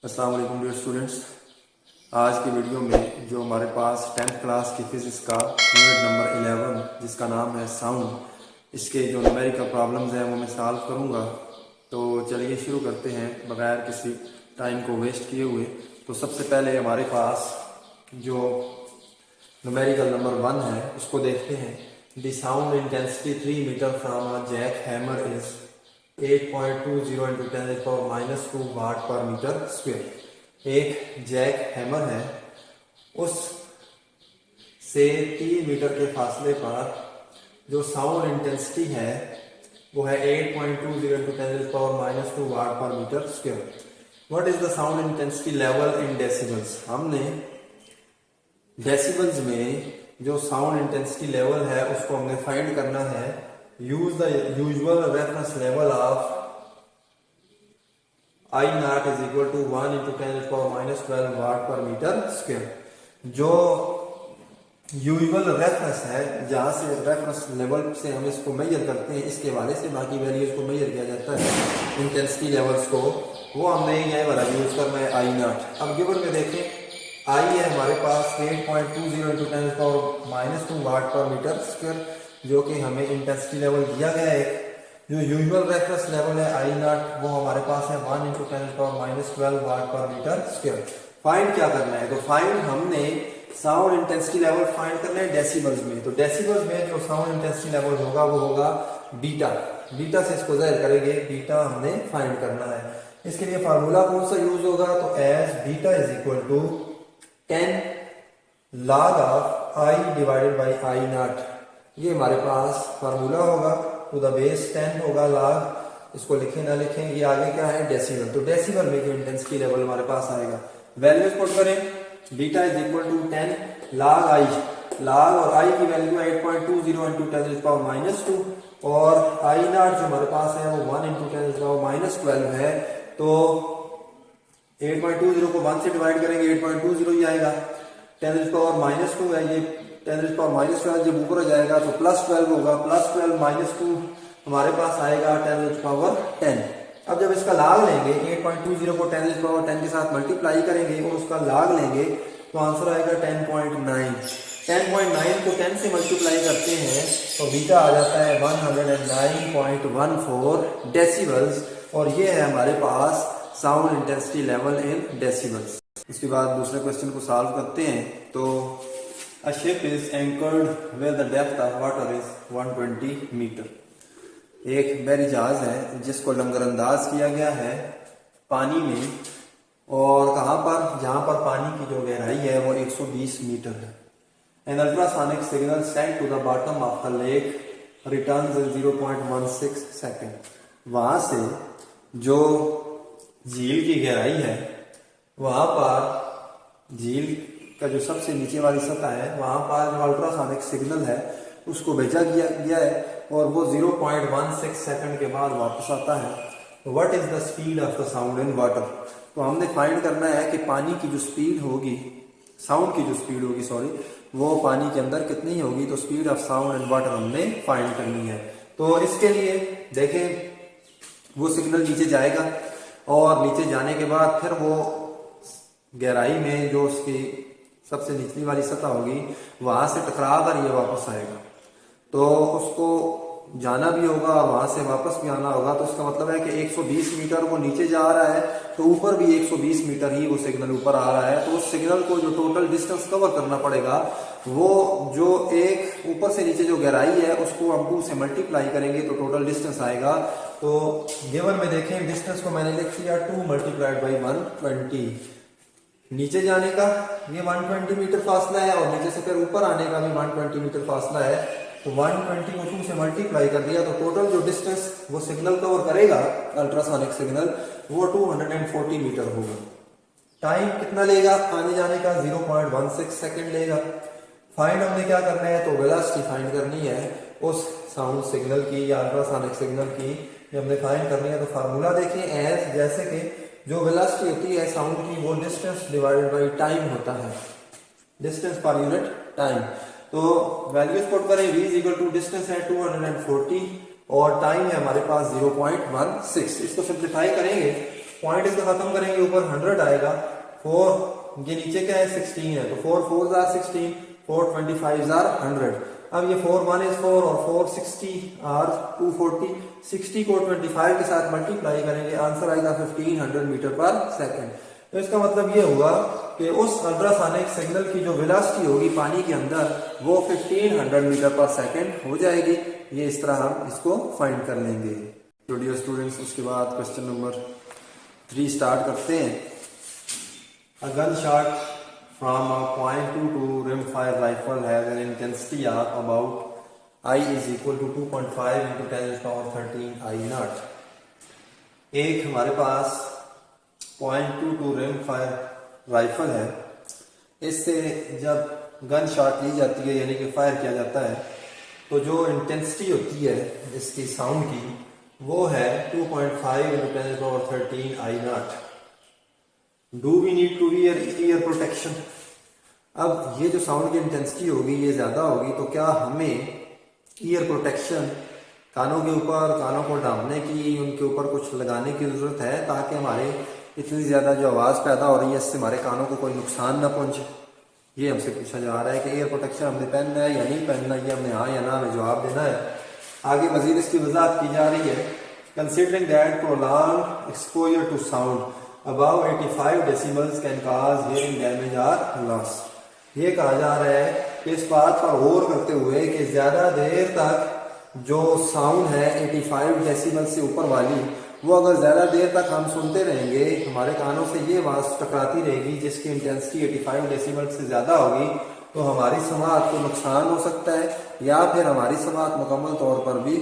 अस्सलाम वालेकुम dear students. आज की वीडियो में जो हमारे पास 10th क्लास की फिज़िक्स का यूनिट नंबर 11 जिसका नाम है साउंड, इसके जो न्यूमेरिकल प्रॉब्लम्स हैं वो मैं सॉल्व करूंगा। तो चलिए शुरू करते हैं बगैर किसी टाइम को वेस्ट किए हुए। तो सबसे पहले हमारे पास जो न्यूमेरिकल नंबर 1 है उसको देखते हैं। The sound intensity 3 meter from a jack hammer is 8.20 into 10 to the power -2 watt पर मीटर स्क्वेयर। एक जैक हैमर है, उस से 3 मीटर के फासले पर जो साउंड इंटेंसिटी है वो है 8.20 into 10 to the power -2 watt पर meter square. What is the sound intensity level in decibels? हमने डेसिबल्स में जो साउंड इंटेंसिटी लेवल है उसको हमने फाइंड करना है। Use the usual reference level of I naught is equal to 1 into 10 to the power -12 वाट पर मीटर स्क्वायर। जो यूजुअल रेफरेंस है, जहाँ से रेफरेंस लेवल से हम इसको मेजर करते हैं, इसके वाले से बाकी वैल्यूज को मेजर किया जाता है इंटेंसिटी लेवल्स को, वो हमने ये वाला यूज करना है I naught। अब गिवन में देखें, I है हमारे पास 8.20 into 10 to the power -2 watt पर मीटर स्क्वायर, जो कि हमें इंटेंसिटी लेवल दिया गया है। जो यूजुअल रेफरेंस लेवल है I naught वो हमारे पास है 1 into 10 to the power -12 वाट पर मीटर स्क्वायर। फाइंड क्या करना है? तो फाइंड हमने साउंड इंटेंसिटी लेवल फाइंड करना है डेसिबल्स में। तो डेसिबल्स में जो साउंड इंटेंसिटी लेवल होगा वो होगा बीटा। बीटा से इसको जाहिर करेंगे, बीटा हमने फाइंड करना है। इसके लिए फार्मूला कौन सा यूज होगा? तो as beta is equal to 10 log of I divided by I naught। ये हमारे पास फार्मूला होगा, टू द बेस 10 होगा log, इसको लिखें ना लिखें, ये आगे क्या है डेसिबल। तो डेसिबल में जो इंटेंसिटी लेवल हमारे पास आएगा, वैल्यूज पुट करें। Beta is equal to 10 log I, log और I की वैल्यू है 8.20 into 10 to the power -2 और I naught जो हमारे पास है वो 1 into 10 to the power -12 है। तो 8.20 को 1 से डिवाइड करेंगे, 8.20 ही आएगा। 10 to the power -2 है, ये 10 to the power -12 जब ऊपर हो जाएगा तो +12 होगा। +12 -2 हमारे पास आएगा 10 to the power 10। अब जब इसका log लेंगे, 8.20 को 10 to the power 10 के साथ मल्टीप्लाई करेंगे और उसका log लेंगे तो आंसर आएगा 10.9। 10.9 को 10 से मल्टीप्लाई करते हैं तो बीटा आ जाता है 109.14 डेसिबल्स, और ये है हमारे पास sound intensity level in decibels. उसके बाद दूसरे क्वेश्चन को सॉल्व करते हैं। तो A ship is anchored where the depth of water is 120 meter. एक बहरी जहाज है जिसको लंगरअंदाज किया गया है पानी में, और कहाँ पर? जहाँ पर पानी की जो गहराई है वो 120 मीटर है। An ultrasonic signal sent to the bottom of the lake returns in 0.16 second. वहाँ से जो झील की गहराई है, वहाँ पर झील का जो सबसे नीचे वाली सतह है वहां पर जो अल्ट्रासोनिक सिग्नल है उसको भेजा गया है और वो 0.16 सेकंड के बाद वापस आता है। तो what is the speed of the sound in water? तो हमने फाइंड करना है कि पानी की जो स्पीड होगी, साउंड की जो स्पीड होगी सॉरी, वो पानी के अंदर कितनी होगी। तो speed of sound in water हमने फाइंड करनी है। तो इसके लिए देखें, वो सिग्नल नीचे जाएगा और नीचे जाने के बाद फिर वो गहराई में जो उसकी सबसे निचली वाली सतह होगी वहां से टकरा कर ये वापस आएगा। तो उसको जाना भी होगा और वहां से वापस भी आना होगा। तो इसका मतलब है कि 120 मीटर वो नीचे जा रहा है, तो ऊपर भी 120 मीटर ही वो सिग्नल ऊपर आ रहा है। तो उस सिग्नल को जो टोटल डिस्टेंस कवर करना पड़ेगा, वो जो एक ऊपर से नीचे जो गहराई है उसको हम 2 से मल्टीप्लाई करेंगे तो टोटल डिस्टेंस आएगा। तो गिवन में देखें, डिस्टेंस को मैंने लिख दिया 2 मल्टीप्लाइड बाई 120। नीचे जाने का ये 120 मीटर फासला है और नीचे से फिर ऊपर आने का भी 120 मीटर फासला है। तो 120 को 2 से मल्टीप्लाई कर दिया तो टोटल जो डिस्टेंस वो सिग्नल कवर करेगा, अल्ट्रासोनिक सिग्नल, वो 240 मीटर होगा। टाइम कितना लेगा आने जाने का? 0.16 सेकंड लेगा। फाइंड हमने क्या करना है? तो वेलोसिटी फाइंड करनी है उस साउंड सिग्नल की या अल्ट्रासोनिक सिग्नल की, ये हमने फाइंड करनी है। तो फार्मूला देखिए, एज जैसे कि जो वेलोसिटी होती है साउंड की वो डिस्टेंस डिवाइडेड बाय टाइम होता है, डिस्टेंस पर यूनिट टाइम। तो वैल्यूज पुट करें, v is equal to distance है 240 और टाइम है हमारे पास 0.16। इसको सिंप्लीफाई करेंगे पॉइंट इसका खत्म करेंगे ऊपर 100 आएगा, 4 ये नीचे क्या है 16 है, तो 4 4 आर 16, 4 25 आर 100। अब ये 4 1 is 4 और 4 60 आर 240, 60 को 25 के साथ मल्टीप्लाई करेंगे, आंसर आएगा 1500 मीटर पर सेकेंड। तो इसका मतलब ये हुआ कि उस अल्ट्रासोनिक सिग्नल की जो वेलोसिटी होगी पानी के अंदर वो 1500 मीटर पर सेकेंड हो जाएगी। ये इस तरह हम इसको फाइंड कर लेंगे। तो डियर स्टूडेंट्स, उसके बाद क्वेश्चन नंबर 3 स्टार्ट करते हैं। A gun shot from a .22 rimfire rifle has an intensity of about I is equal to 2.5 into 10⁻13 I naught। एक हमारे पास .22 rimfire राइफल है, इससे जब गन शॉट ली जाती है यानी कि फायर किया जाता है तो जो इंटेंसिटी होती है इसकी साउंड की वो है 2.5 into 10⁻13 I naught। Do we need to wear ear protection. अब ये जो साउंड की इंटेंसिटी होगी ये ज़्यादा होगी तो क्या हमें ईयर प्रोटेक्शन कानों के ऊपर, कानों को ढांपने की, उनके ऊपर कुछ लगाने की ज़रूरत है ताकि हमारे इतनी ज़्यादा जो आवाज़ पैदा हो रही है इससे हमारे कानों को कोई नुकसान ना पहुंचे। ये हमसे पूछा जा रहा है कि एयर प्रोटेक्शन हमने पहनना है या नहीं पहनना, ये हमने हाँ या ना हमें जवाब देना है। आगे मजीद इसकी वजाहत की जा रही है। Considering that prolonged exposure to sound above 85 decibels can cause hearing damage और लॉस। ये कहा जा रहा है कि इस बात पर गौर करते हुए कि ज़्यादा देर तक जो साउंड है 85 डेसिबल से ऊपर वाली वो अगर ज़्यादा देर तक हम सुनते रहेंगे हमारे कानों से ये आवाज़ टकराती रहेगी जिसकी इंटेंसिटी 85 डेसिबल से ज़्यादा होगी तो हमारी समाअत को नुकसान हो सकता है या फिर हमारी समाअत मुकम्मल तौर पर भी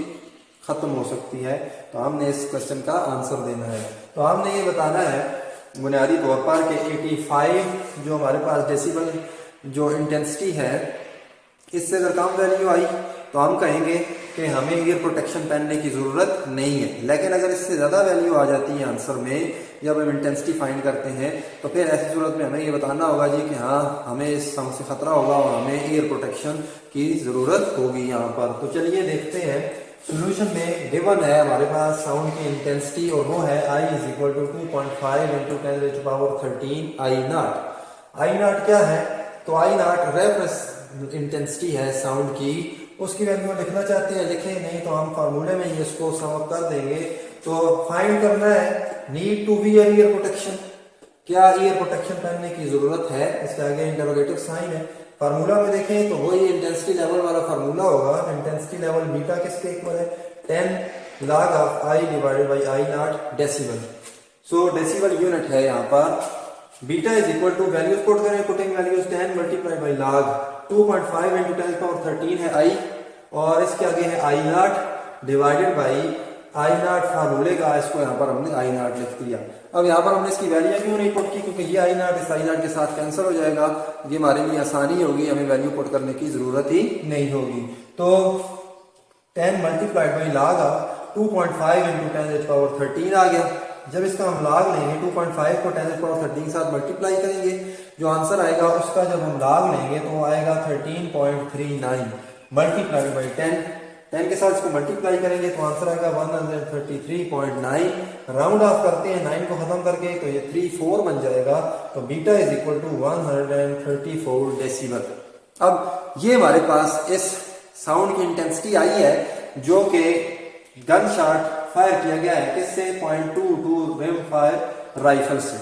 ख़त्म हो सकती है। तो हमने इस क्वेश्चन का आंसर देना है। तो हमने ये बताना है बुनियादी तौर पर कि 85 जो हमारे पास डेसिबल जो इंटेंसिटी है इससे अगर कम वैल्यू आई तो हम कहेंगे कि हमें ईयर प्रोटेक्शन पहनने की ज़रूरत नहीं है। लेकिन अगर इससे ज़्यादा वैल्यू आ जाती है आंसर में जब हम इंटेंसिटी फाइंड करते हैं तो फिर ऐसी सूरत में हमें ये बताना होगा जी कि हाँ हमें इस साउंड से ख़तरा होगा और हमें ईयर प्रोटेक्शन की ज़रूरत होगी यहाँ पर। तो चलिए देखते हैं सोल्यूशन में गिवन है हमारे पास साउंड की इंटेंसिटी और वो है I is equal to 2.5 into 10⁻13 I naught। I naught क्या है? तो I naught रेफरेंस इंटेंसिटी है साउंड की, उसकी वैल्यू लिखना चाहते हैं लिखें, नहीं तो हम फार्मूले में ही इसको सम अप कर देंगे। तो फाइंड करना है need to wear ear protection, क्या ईयर प्रोटेक्शन पहनने की जरूरत है, इसके आगे इंटरोगेटिव साइन है। फार्मूला में देखें तो वही इंटेंसिटी लेवल वाला फार्मूला होगा। इंटेंसिटी लेवल बीटा किसके इक्वल है 10 log of I divided by I naught decibel. So decibel unit है यहाँ पर। Beta is equal to values put करें, putting values 10 multiply by log 2.5 into 10⁻13 है I और इसके आगे है I naught divided by I naught फार्मूले का, इसको यहाँ पर हमने I naught लिख दिया। अब यहाँ पर हमने इसकी वैल्यू क्यों नहीं पुट की, क्योंकि ये I naught इस I naught के साथ कैंसिल हो जाएगा, ये हमारे लिए आसानी होगी, हमें वैल्यू पुट करने की जरूरत ही नहीं होगी। तो 10 multiplied by log of 2.5 into 10⁻13 आ गया। जब इसका हम log लेंगे 2.5 को 10⁻13 के साथ मल्टीप्लाई करेंगे, जो आंसर आएगा उसका जब हम log लेंगे तो आएगा 13.39 मल्टीप्लाई बाई 10 के साथ इसको मल्टीप्लाई करेंगे तो आंसर आएगा 133.9। राउंड ऑफ करते हैं 9 को खत्म करके तो ये 34 बन जाएगा। तो beta is equal to 134 decibel. अब ये हमारे पास इस साउंड की इंटेंसिटी आई है जो कि गन शॉट फायर किया गया है किससे .22 रिम फायर राइफल से।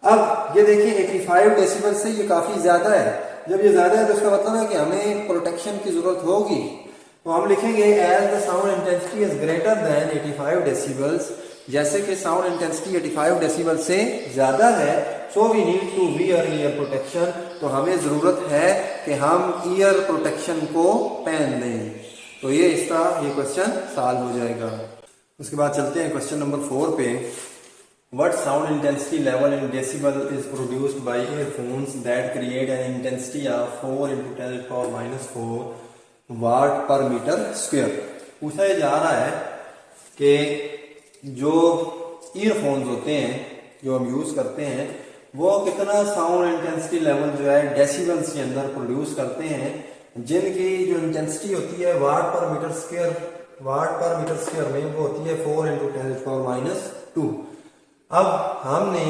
अब ये देखिए 85 डेसिबल से ये काफी ज्यादा है। जब ये ज्यादा है तो इसका मतलब है कि हमें प्रोटेक्शन की जरूरत होगी। तो हम लिखेंगे as the sound intensity is greater than 85 decibels, जैसे कि साउंड इंटेंसिटी 85 डेसिबल से ज्यादा है, so we need to wear ear protection. तो हमें जरूरत है कि हम ईयर प्रोटेक्शन को पहन लें। तो ये इस तरह ये क्वेश्चन सॉल्व हो जाएगा। उसके बाद चलते हैं क्वेश्चन नंबर 4 पे। What sound intensity level in decibel is produced by earphones that create an intensity of 4 into 10⁻⁻4 वाट पर मीटर स्क्वायर। पूछा जा रहा है कि जो ईयरफोन्स होते हैं जो हम यूज करते हैं वो कितना साउंड इंटेंसिटी लेवल जो है डेसिबल्स के अंदर प्रोड्यूस करते हैं, जिनकी जो इंटेंसिटी होती है वाट पर मीटर स्क्वायर में वो होती है 4 into 10⁻²। अब हमने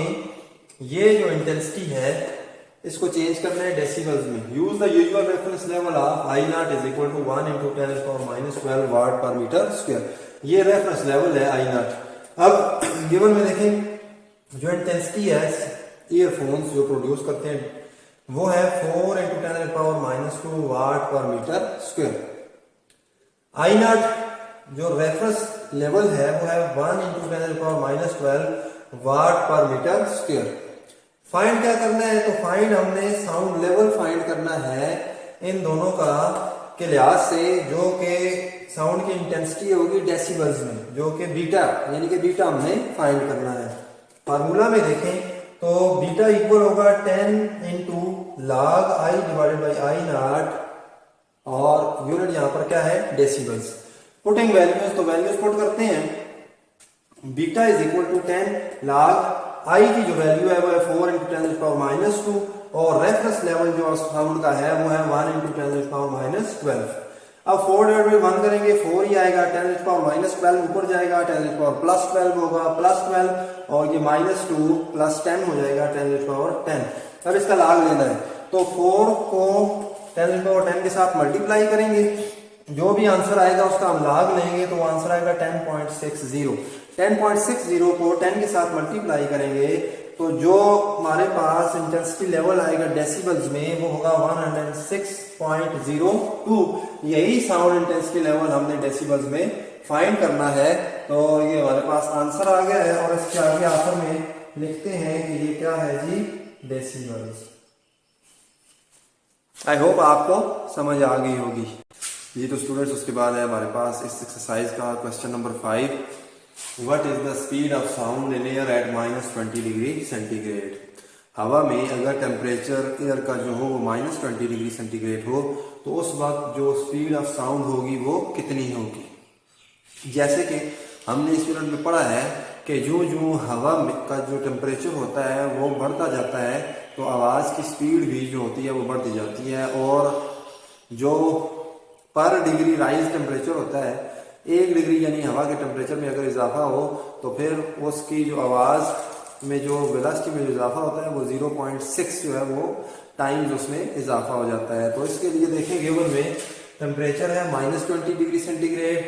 ये जो इंटेंसिटी है इसको चेंज करना है डेसिबल्स में। Use the usual reference level of I naught is equal to 1 into 10⁻⁻12 watt पर मीटर स्क्वायर। ये रेफरेंस लेवल है आई नॉट। अब गिवन में देखें जो इंटेंसिटी है ईयरफोन्स जो प्रोड्यूस करते हैं वो है 4 इंटू 10⁻⁻2 वाट पर मीटर स्क्वायर। आई नॉट जो रेफरेंस लेवल है वो है 1 इंटू 10⁻⁻12 वाट पर मीटर स्क्वायर। फाइंड क्या करना है, तो फाइंड हमने साउंड लेवल फाइंड करना है इन दोनों का के लिहाज से, जो कि साउंड की इंटेंसिटी होगी डेसिबल्स में, जो कि बीटा यानी कि बीटा हमने फाइंड करना है। फार्मूला में देखें तो बीटा इक्वल होगा 10 into log I divided by I naught, और यूनिट यहां पर क्या है डेसिबल्स। पुटिंग वैल्यूज, तो वैल्यूज पुट करते हैं। Beta is equal to 10 log I की जो वैल्यू है वो है 4 इंटू 10⁻², और रेफरेंस लेवल जो साउंड का है वो है 1 इंटू 10⁻12। अब 4 डिवाइड बाई 1 करेंगे 4 ही आएगा, 10⁻12 ऊपर जाएगा 10⁻+12 होगा, +12, और ये -2 प्लस 10 हो जाएगा 10⁻10। अब इसका log लेना है तो 4 को 10⁻10 के साथ मल्टीप्लाई करेंगे, जो भी आंसर आएगा उसका हम log लेंगे तो आंसर आएगा 10.60। 10.60 को 10 के साथ मल्टीप्लाई करेंगे तो जो हमारे पास इंटेंसिटी लेवल आएगा डेसिबल्स में वो होगा 106.02। यही साउंड इंटेंसिटी लेवल हमने डेसिबल्स में फाइंड करना है। तो ये हमारे पास आंसर आ गया है, और इसके आगे आखिर में लिखते हैं कि ये क्या है जी, डेसिबल्स। आई होप आपको समझ आ गई होगी। ये तो स्टूडेंट्स, उसके बाद है हमारे पास इस एक्सरसाइज का question number 5। What is the speed of sound in air at -20 degree centigrade. हवा में अगर टेम्परेचर एयर का जो हो वो -20 डिग्री सेंटीग्रेड हो तो उस वक्त जो स्पीड ऑफ साउंड होगी वो कितनी होगी। जैसे कि हमने इस यूनिट में पढ़ा है कि जो हवा का जो टेम्परेचर होता है वो बढ़ता जाता है तो आवाज़ की स्पीड भी जो होती है वो बढ़ती जाती है, और जो पर डिग्री राइज टेम्परेचर होता है 1 डिग्री यानी हवा के टेम्परेचर में अगर इजाफा हो तो फिर उसकी जो आवाज़ में जो वेलोसिटी में जो इजाफा होता है वो 0.6 जो है वो टाइम्स उसमें इजाफा हो जाता है। तो इसके लिए देखें गिवन में टेम्परेचर है -20 डिग्री सेंटीग्रेड,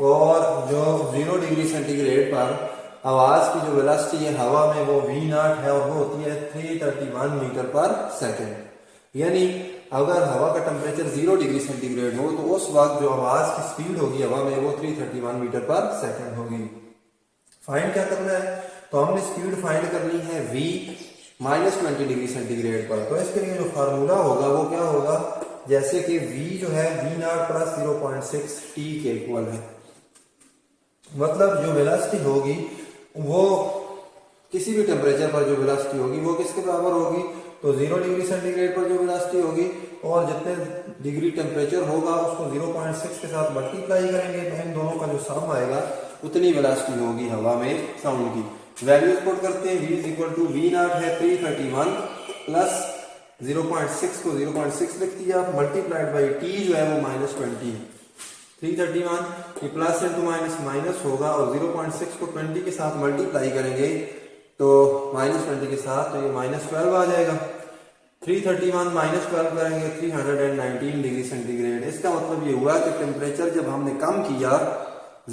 और जो 0 डिग्री सेंटीग्रेड पर आवाज़ की जो वेलोसिटी है हवा में वो v0 है, और वो होती है 331 मीटर पर सेकेंड। यानी अगर हवा का टेम्परेचर 0 डिग्री सेंटीग्रेड हो तो उस वक्त जो आवाज की स्पीड होगी हवा में वो 331 मीटर पर सेकंड होगी। फाइंड क्या करना है, तो हमने स्पीड फाइंड करनी है v -20 डिग्री सेंटीग्रेड पर। तो इसके लिए जो फार्मूला होगा वो क्या होगा, जैसे कि v जो है v0 प्लस 0.6 t के इक्वल है। मतलब जो वेलोसिटी होगी वो किसी भी टेम्परेचर पर जो वेलोसिटी होगी वो किसके बराबर होगी, तो 0 डिग्री सेंटीग्रेड पर जो वेलोसिटी होगी और जितने डिग्री टेम्परेचर होगा उसको 0.6 के साथ मल्टीप्लाई करेंगे तो इन दोनों का जो सम आएगा उतनी वेलोसिटी होगी हवा में साउंड की। वैल्यूज पुट करते हैं, v is equal to v0 है 331 प्लस 0.6 को 0.6 लिख दिया, मल्टीप्लाइड बाई t जो है वो -20 है। 331 ये प्लस इंटू माइनस माइनस होगा, और 0.6 को 20 के साथ मल्टीप्लाई करेंगे तो -20 के साथ तो ये -12 आ जाएगा। 331 -12 करेंगे 319 डिग्री सेंटीग्रेड। इसका मतलब ये हुआ कि टेम्परेचर जब हमने कम किया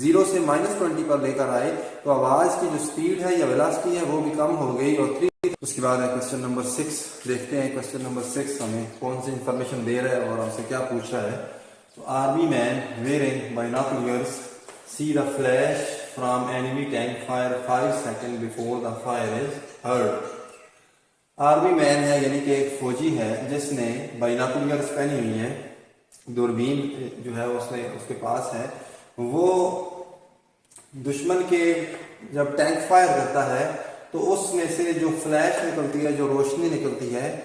0 से -20 पर लेकर आए तो आवाज की जो स्पीड है या वेलोसिटी है वो भी कम हो गई। और उसके बाद है क्वेश्चन नंबर 6। देखते हैं क्वेश्चन नंबर 6 हमें कौन सी इंफॉर्मेशन दे रहा है और हमसे क्या पूछ रहा है। तो army man wearing binoculars see the flash from enemy tank fire 5 seconds before the fire is heard। Army man है यानी कि एक फौजी है जिसने बाइनोकुलर्स पहनी हुई है, दूरबीन जो है उसने उसके पास है। वो दुश्मन के जब टैंक फायर करता है तो उसमें से जो फ्लैश निकलती है, जो रोशनी निकलती है,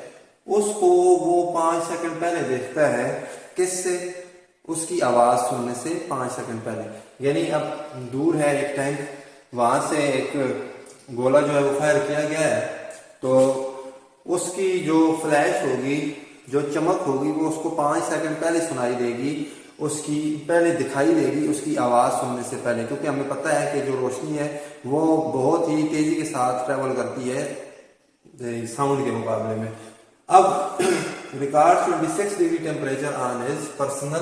उसको वो 5 सेकंड पहले देखता है। किससे? उसकी आवाज सुनने से 5 सेकंड पहले। यानी अब दूर है एक टैंक, वहां से एक गोला जो है वो फायर किया गया है तो उसकी जो फ्लैश होगी, जो चमक होगी वो उसको 5 सेकंड पहले सुनाई देगी। उसकी पहले दिखाई देगी उसकी आवाज़ सुनने से पहले, क्योंकि हमें पता है कि जो रोशनी है वो बहुत ही तेज़ी के साथ ट्रेवल करती है साउंड के मुकाबले में। अब record 26 degree temperature on his personal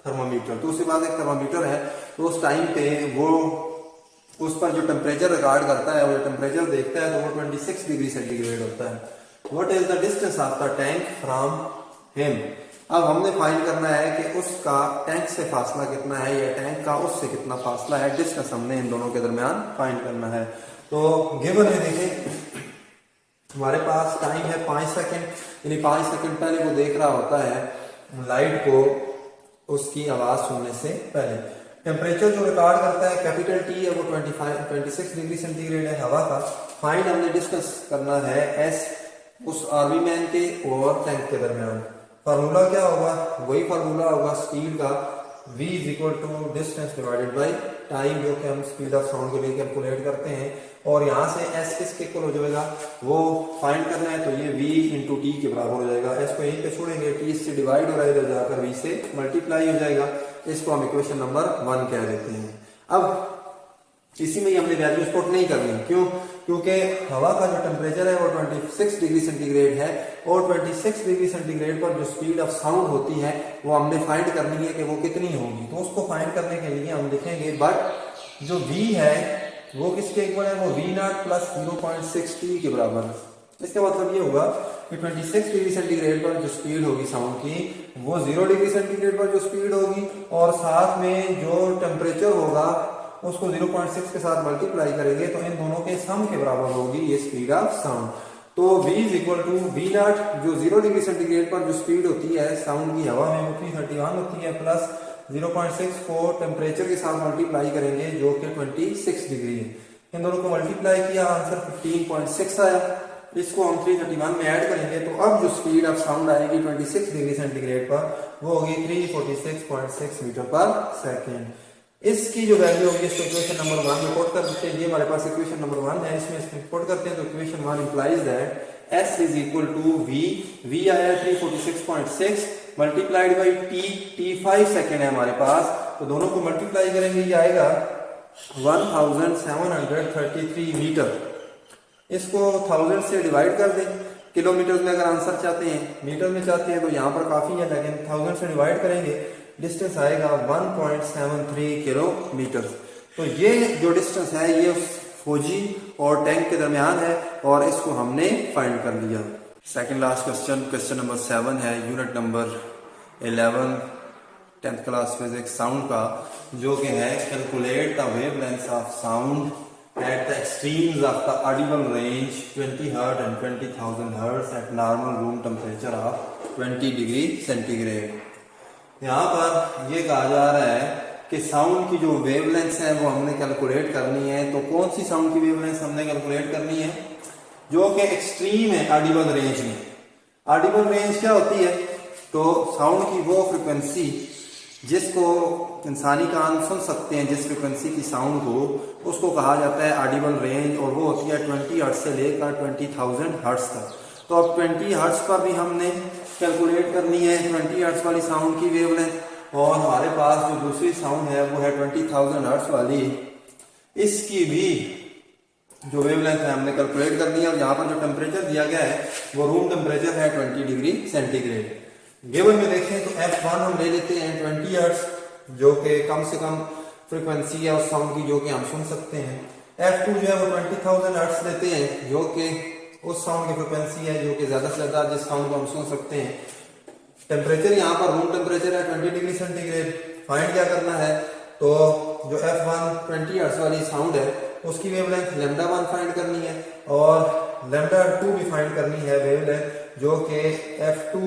thermometer, तो उसके बाद एक थर्मामीटर है, तो उस टाइम पे वो उस पर जो टेम्परेचर रिकॉर्ड करता है, वो टेम्परेचर देखता है तो वो 26 डिग्री सेंटीग्रेड होता है। What is the distance of the tank from him. अब हमने फाइंड करना है कि उसका टैंक से फासला कितना है या टैंक का उससे कितना फासला है, डिस्टेंस हमने इन दोनों के दरमियान फाइंड करना है। तो गिवन में देखें हमारे पास टाइम है 5 सेकंड, यानी 5 सेकंड पहले वो देख रहा होता है लाइट को उसकी आवाज सुनने से पहले। टेम्परेचर जो रिकॉर्ड करता है कैपिटल टी है वो 26 डिग्री सेंटीग्रेड है हवा का। फाइंड हमने डिस्कस करना है एस उस आर्मी मैन के और टैंक के दरमियान। फार्मूला क्या होगा, वही फार्मूला होगा स्पीड का, v is equal to distance divided by time, जो कि हम स्पीड ऑफ साउंड के लिए कैलकुलेट करते हैं। और यहाँ से s किसके इक्वल हो जाएगा वो फाइंड करना है, तो ये v इंटू टी के बराबर हो जाएगा। s को यहीं पे छोड़ेंगे, t इससे डिवाइड हो रहा है, इधर जाकर v से मल्टीप्लाई हो जाएगा। इसको हम इक्वेशन नंबर 1 कह देते हैं। अब इसी में ही हमने वैल्यूज पुट नहीं करनी, क्यों, क्योंकि हवा का जो टेम्परेचर है वो 26 डिग्री सेंटीग्रेड है और 26 डिग्री सेंटीग्रेड पर जो स्पीड ऑफ साउंड होती है वो हमने फाइंड करनी है कि वो कितनी होगी। तो उसको फाइंड करने के लिए हम लिखेंगे बट जो v है वो किसके इक्वल है, वो v0 प्लस 0.6 t के बराबर है। इसका मतलब ये होगा कि 26 डिग्री सेंटीग्रेड पर जो स्पीड होगी साउंड की वो 0 डिग्री सेंटीग्रेड पर जो स्पीड होगी और साथ में जो टेम्परेचर होगा उसको 0.6 के साथ मल्टीप्लाई करेंगे तो इन दोनों के सम के बराबर होगी ये स्पीड ऑफ साउंड। तो v is equal to v0 जो 0 डिग्री सेंटीग्रेड पर जो स्पीड होती है साउंड की हवा में वो 331 होती है, प्लस 0.6 को टेम्परेचर के साथ मल्टीप्लाई करेंगे जो कि 26 डिग्री है। इन दोनों को मल्टीप्लाई किया, आंसर 15.6 आया। इसको हम 331 में ऐड करेंगे तो अब जो स्पीड ऑफ साउंड आएगी 26 डिग्री सेंटीग्रेड पर वो होगी 346.6 मीटर पर सेकेंड। इसकी जो वैल्यू होगी इसको इक्वेशन नंबर 1 में पुट कर देते हैं। ये हमारे पास इक्वेशन नंबर 1 है, इसमें इसको पुट करते हैं तो equation 1 implies that s is equal to v आया 346.6 मल्टीप्लाइड बाई t 5 सेकेंड है हमारे पास, तो दोनों को मल्टीप्लाई करेंगे ये आएगा 1733 मीटर। इसको 1000 से डिवाइड कर दें, किलोमीटर में अगर आंसर चाहते हैं, मीटर में चाहते हैं तो यहाँ पर काफी है, लेकिन 1000 से डिवाइड करेंगे डिस्टेंस आएगा 1.73 किलोमीटर। तो ये जो डिस्टेंस है ये फौजी और टैंक के दरमियान है और इसको हमने फाइंड कर लिया। Second last question, question number 7 है unit number 11 10th class physics sound का, जो कि है calculate the wavelength of sound at the extremes of the audible range 20 Hz and 20,000 Hz at normal room temperature of 20 degree centigrade. यहाँ पर ये कहा जा रहा है कि साउंड की जो वेवलेंथ है वो हमने कैलकुलेट करनी है। तो कौन सी साउंड की वेवलेंथ हमने कैलकुलेट करनी है, जो कि एक्सट्रीम है ऑडिबल रेंज में। ऑडिबल रेंज क्या होती है, तो साउंड की वो फ्रिक्वेंसी जिसको इंसानी कान सुन सकते हैं, जिस फ्रिक्वेंसी की साउंड को उसको कहा जाता है ऑडिबल रेंज, और वो होती है 20 हर्ट्ज से लेकर 20,000 हर्ट्ज तक। तो अब 20 हर्ट्ज पर भी हमने कैलकुलेट करनी है 20 हर्ट्ज वाली साउंड की वेवलेंथ, और हमारे पास जो दूसरी साउंड है वो है 20,000 हर्ट्ज वाली, इसकी भी जो वेवलेंथ है हमने कैलकुलेट करनी है। और यहाँ पर जो टेम्परेचर दिया गया है वो रूम टेम्परेचर है 20 डिग्री सेंटीग्रेड। गिवन में देखें तो F1 हम ले लेते हैं 20 हर्ट्ज, जो कि कम से कम फ्रीक्वेंसी है उस साउंड की जो कि हम सुन सकते हैं। F2 जो है वो 20,000 हर्ट्ज लेते हैं, जो कि उस साउंड की फ्रीक्वेंसी है जो कि ज्यादा से ज्यादा जिस साउंड को हम सुन सकते हैं। टेम्परेचर यहाँ पर रूम टेम्परेचर है 20 डिग्री सेंटीग्रेड। फाइंड क्या करना है, तो जो F1 20 हर्ट्ज वाली साउंड है उसकी वेवलेंथ λ1 फाइंड करनी है और λ2 भी फाइंड करनी है वेवलेंथ, जो कि F2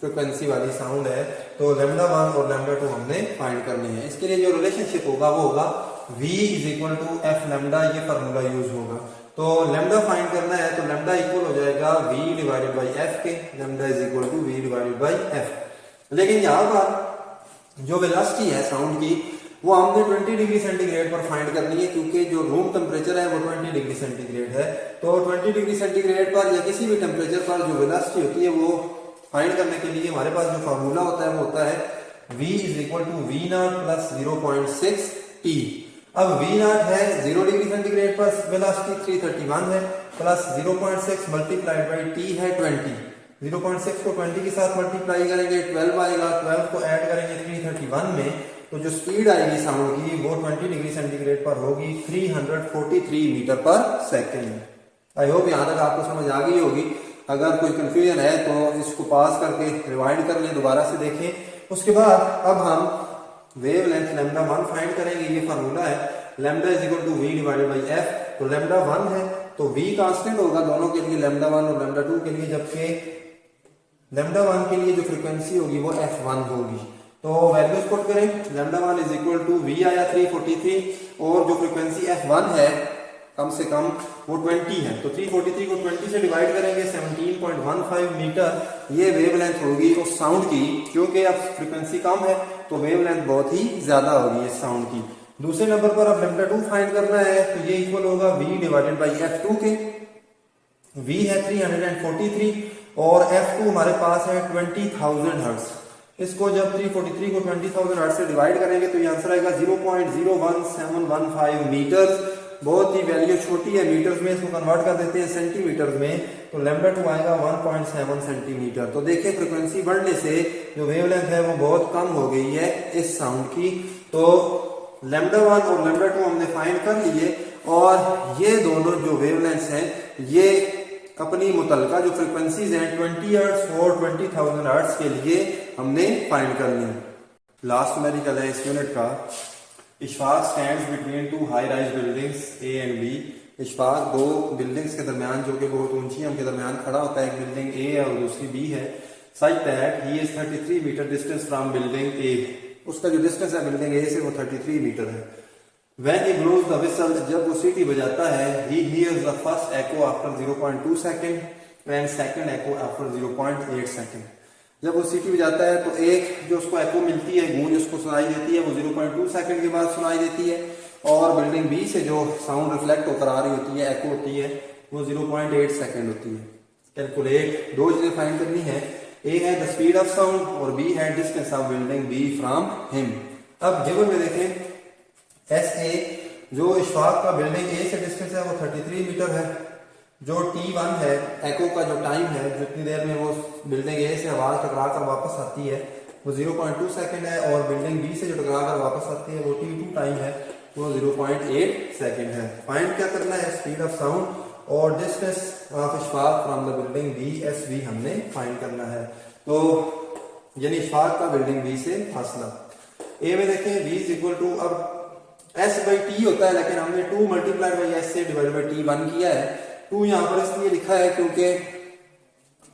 फ्रिक्वेंसी वाली साउंड है। तो λ1 और λ2 हमने फाइंड करनी है। इसके लिए जो रिलेशनशिप होगा वो होगा v is equal to F lambda, ये फार्मूला यूज होगा। तो लैम्डा फाइंड करना है तो लैम्डा इक्वल हो जाएगा v डिवाइडेड बाई एफ के, lambda is equal to v divided by F. लेकिन यहाँ पर जो वेलोसिटी है साउंड की वो हमने 20 डिग्री सेंटीग्रेड पर फाइंड करनी है, क्योंकि जो रूम टेम्परेचर है वो 20 डिग्री सेंटीग्रेड है। तो 20 डिग्री सेंटीग्रेड पर या किसी भी टेम्परेचर पर जो वेलोसिटी होती है वो फाइंड करने के लिए हमारे पास जो फार्मूला होता है वो होता है v is equal to v naught plus 0.6 t। अब v नॉट है 0 डिग्री सेंटीग्रेड पर वेलोसिटी 331 है, प्लस 0.6 मल्टीप्लाइड बाई t है 20। 0.6 को 20 के साथ मल्टीप्लाई करेंगे 12 आएगा, 12 को ऐड करेंगे 331 में, तो जो स्पीड आएगी साउंड की वो 20 डिग्री सेंटीग्रेड पर होगी 343 मीटर पर सेकेंड। आई होप यहाँ तक आपको समझ आ गई होगी। अगर कोई कंफ्यूजन है तो इसको पास करके रिवाइंड कर लें, दोबारा से देखें। उसके बाद अब हम वेव लेंथ लैम्डा 1 फाइंड करेंगे। ये फार्मूला है lambda is equal to v divided by F. तो लैम्डा 1 है तो v कांस्टेंट होगा दोनों के लिए, लैम्डा 1 और लैम्डा 2 के लिए, जबकि लैम्डा 1 के लिए जो फ्रीक्वेंसी होगी वो f1 होगी। तो वैल्यूज पुट करें, lambda 1 is equal to v आया 343 और जो फ्रीक्वेंसी f1 है कम से कम वो 20 है, तो 343 को 20 से डिवाइड करेंगे 17.15 मीटर ये वेवलेंथ होगी उस साउंड की। क्योंकि अब फ्रीक्वेंसी कम है तो वेवलेंथ बहुत ही ज्यादा होगी इस साउंड की। दूसरे नंबर पर अब लैम्डा 2 फाइंड करना है, तो ये इक्वल होगा v डिवाइडेड बाई f2 के। v है 343 और f2 हमारे पास है 20,000 हर्ट्ज। इसको जब 343 को 20,000 हर्ट्ज से डिवाइड करेंगे तो ये आंसर आएगा 0.01715 मीटर। बहुत ही वैल्यू छोटी है मीटर्स में, इसको कन्वर्ट कर देते हैं सेंटीमीटर्स में, तो लैम्डा 2 आएगा 1.7 सेंटीमीटर। तो देखिए फ्रीक्वेंसी बढ़ने से जो वेवलेंथ है वो बहुत कम हो गई है इस साउंड की। तो लैम्डा 1 और लैम्डा 2 हमने फाइंड कर लिए और ये दोनों जो वेवलेंथ्स हैं ये अपनी मुतलका जो फ्रीक्वेंसीज हैं 20 हर्ट्ज और 20,000 हर्ट्ज के लिए हमने फाइंड कर ली। लास्ट न्यूमेरिकल है इस यूनिट का। Ishfaq stands between two high rise buildings A and B. Ishfaq दो बिल्डिंग्स के दरमियान जो कि बहुत ऊंची है उनके दरमियान खड़ा होता है। एक बिल्डिंग ए है और दूसरी बी है। Such that he is 33 meter distance from building A. उसका जो डिस्टेंस है बिल्डिंग ए से वो 33 मीटर है। When he blows the whistle, जब वो सीटी बजाता है, he hears the first echo after 0.2 second and second echo after 0.8 second। जब वो सीटी बजाता है तो एक जो उसको एको मिलती है, गूंज उसको सुनाई देती है, वो 0.2 सेकंड के बाद सुनाई देती है। और बिल्डिंग बी से जो साउंड रिफ्लेक्ट होकर आ रही होती है, एको होती है, वो 0.8 सेकंड होती है। कैलकुलेट, दो चीजें फाइंड करनी है। ए है द स्पीड ऑफ साउंड और बी है distance of building B from him. अब गिवन में देखें एस ए, जो इशफाक का बिल्डिंग ए से डिस्टेंस है वो 33 मीटर है। जो T1 है एको का जो टाइम है, जितनी देर में वो बिल्डिंग ए से आवाज टकरा कर वापस आती है वो 0.2 सेकंड है। और बिल्डिंग बी से जो टकरा कर वापस आती है वो T2 टाइम है, वो 0.8 सेकंड है। फाइंड क्या करना है, स्पीड ऑफ साउंड और distance of Ishfaq from the building B S B हमने फाइंड करना है। तो यानी इशफाक का बिल्डिंग बी से फासला। ए में देखें v इज इक्वल टू, अब s बाई टी होता है लेकिन हमने 2 मल्टीप्लाइड बाई एस से डिवाइड बाई T1 किया है। 2 यहाँ पर इसलिए लिखा है क्योंकि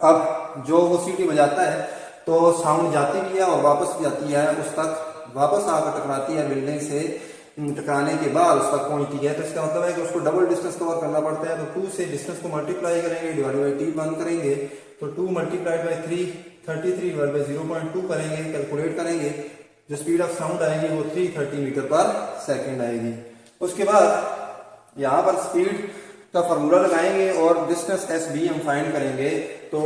अब जो वो सीटी बजाता है तो साउंड जाती भी है और वापस भी जाती है, उस तक वापस आकर टकराती है बिल्डिंग से, टकराने के बाद उस तक पहुंचती है। तो इसका मतलब है कि उसको डबल डिस्टेंस कवर करना पड़ता है। तो 2 से डिस्टेंस को मल्टीप्लाई करेंगे, डिवाइड बाई T1 करेंगे, तो 2 मल्टीप्लाइड बाई 33 डिवाइड बाई 0.2 करेंगे, कैलकुलेट करेंगे, जो स्पीड ऑफ साउंड आएगी वो 330 मीटर पर सेकंड आएगी। उसके बाद यहाँ पर स्पीड का फार्मूला लगाएंगे और डिस्टेंस एस बी हम फाइंड करेंगे। तो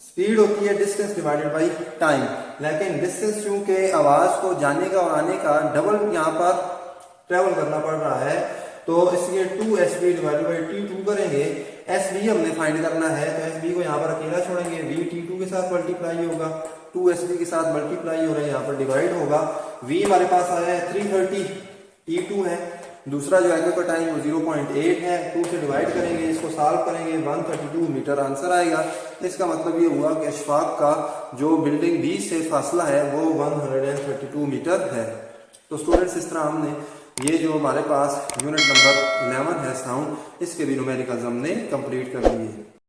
स्पीड होती है डिस्टेंस डिवाइडेड बाई टाइम, लेकिन डिस्टेंस चूंकि आवाज को जाने का और आने का डबल यहाँ पर ट्रेवल करना पड़ रहा है, तो इसलिए 2 S B divided by T2 करेंगे। एस बी हमने फाइंड करना है, तो एस बी को यहाँ पर अकेला छोड़ेंगे, v T2 के साथ मल्टीप्लाई होगा, 2 एस बी के साथ मल्टीप्लाई हो रहा है, यहाँ पर डिवाइड होगा। v हमारे पास आया है 330, T2 है, दूसरा जो एको का टाइम वो 0.8 है, 2 से डिवाइड करेंगे, इसको सॉल्व करेंगे, 132 मीटर आंसर आएगा। इसका मतलब ये हुआ कि इशफाक का जो बिल्डिंग बी से फासला है वो 132 मीटर है। तो स्टूडेंट्स इस तरह हमने ये जो हमारे पास यूनिट नंबर 11 है साउंड, इसके भी न्यूमेरिकल्स हमने कंप्लीट कर लिए।